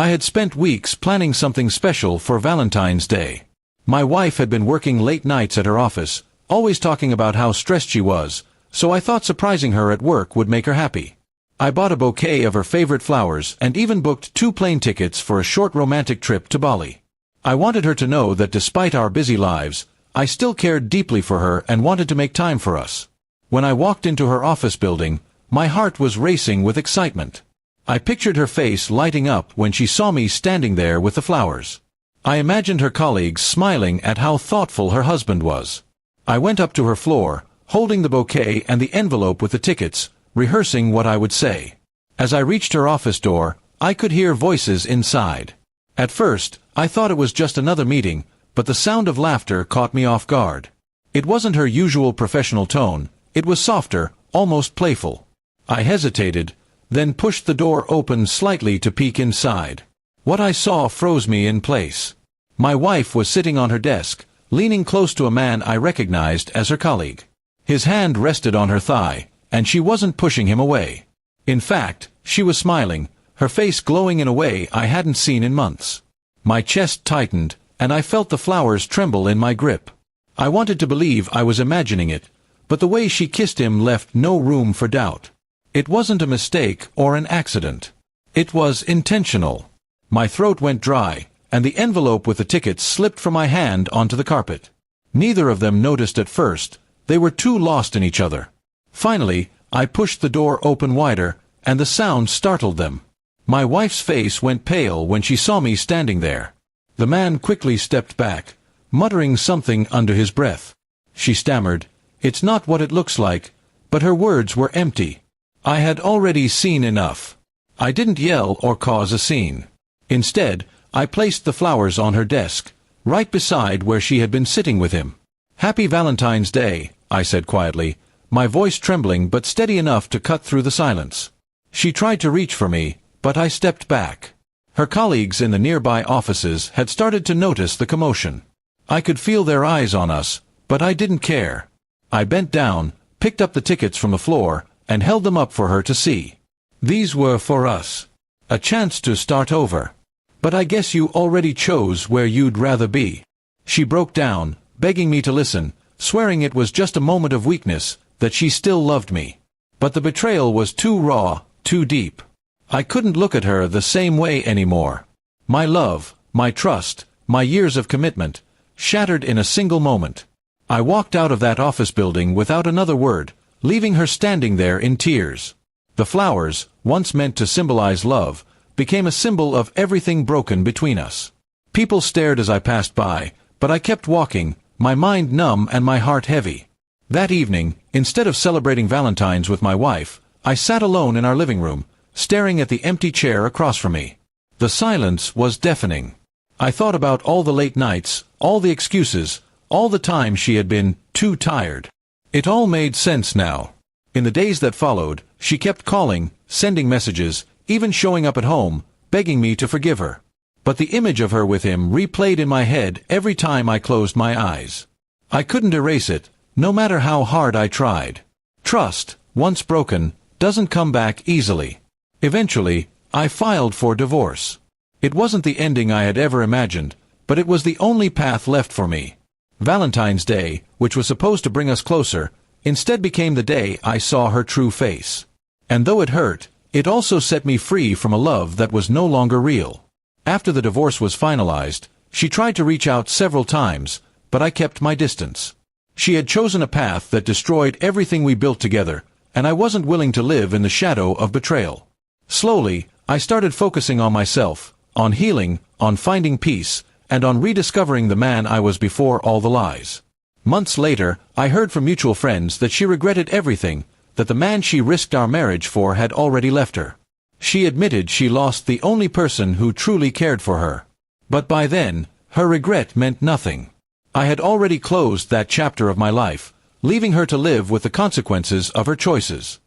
I had spent weeks planning something special for Valentine's Day. My wife had been working late nights at her office, always talking about how stressed she was, so I thought surprising her at work would make her happy. I bought a bouquet of her favorite flowers and even booked 2 plane tickets for a short romantic trip to Bali. I wanted her to know that despite our busy lives, I still cared deeply for her and wanted to make time for us. When I walked into her office building, my heart was racing with excitement. I pictured her face lighting up when she saw me standing there with the flowers. I imagined her colleagues smiling at how thoughtful her husband was. I went up to her floor, holding the bouquet and the envelope with the tickets, rehearsing what I would say. As I reached her office door, I could hear voices inside. At first, I thought it was just another meeting, but the sound of laughter caught me off guard. It wasn't her usual professional tone, it was softer, almost playful. I hesitated, then pushed the door open slightly to peek inside. What I saw froze me in place. My wife was sitting on her desk, leaning close to a man I recognized as her colleague. His hand rested on her thigh, and she wasn't pushing him away. In fact, she was smiling, her face glowing in a way I hadn't seen in months. My chest tightened, and I felt the flowers tremble in my grip. I wanted to believe I was imagining it, but the way she kissed him left no room for doubt. It wasn't a mistake or an accident. It was intentional. My throat went dry, and the envelope with the tickets slipped from my hand onto the carpet. Neither of them noticed at first. They were too lost in each other. Finally, I pushed the door open wider, and the sound startled them. My wife's face went pale when she saw me standing there. The man quickly stepped back, muttering something under his breath. She stammered, "It's not what it looks like," but her words were empty. I had already seen enough. I didn't yell or cause a scene. Instead, I placed the flowers on her desk, right beside where she had been sitting with him. "Happy Valentine's Day," I said quietly, my voice trembling but steady enough to cut through the silence. She tried to reach for me, but I stepped back. Her colleagues in the nearby offices had started to notice the commotion. I could feel their eyes on us, but I didn't care. I bent down, picked up the tickets from the floor, and held them up for her to see. These were for us. A chance to start over. "But I guess you already chose where you'd rather be." She broke down, begging me to listen, swearing it was just a moment of weakness, that she still loved me. But the betrayal was too raw, too deep. I couldn't look at her the same way anymore. My love, my trust, my years of commitment, shattered in a single moment. I walked out of that office building without another word, leaving her standing there in tears. The flowers, once meant to symbolize love, became a symbol of everything broken between us. People stared as I passed by, but I kept walking, my mind numb and my heart heavy. That evening, instead of celebrating Valentine's with my wife, I sat alone in our living room, staring at the empty chair across from me. The silence was deafening. I thought about all the late nights, all the excuses, all the times she had been too tired. It all made sense now. In the days that followed, she kept calling, sending messages, even showing up at home, begging me to forgive her. But the image of her with him replayed in my head every time I closed my eyes. I couldn't erase it, no matter how hard I tried. Trust, once broken, doesn't come back easily. Eventually, I filed for divorce. It wasn't the ending I had ever imagined, but it was the only path left for me. Valentine's Day, which was supposed to bring us closer, instead became the day I saw her true face. And though it hurt, it also set me free from a love that was no longer real. After the divorce was finalized, she tried to reach out several times, but I kept my distance. She had chosen a path that destroyed everything we built together, and I wasn't willing to live in the shadow of betrayal. Slowly, I started focusing on myself, on healing, on finding peace, and on rediscovering the man I was before all the lies. Months later, I heard from mutual friends that she regretted everything, that the man she risked our marriage for had already left her. She admitted she lost the only person who truly cared for her. But by then, her regret meant nothing. I had already closed that chapter of my life, leaving her to live with the consequences of her choices.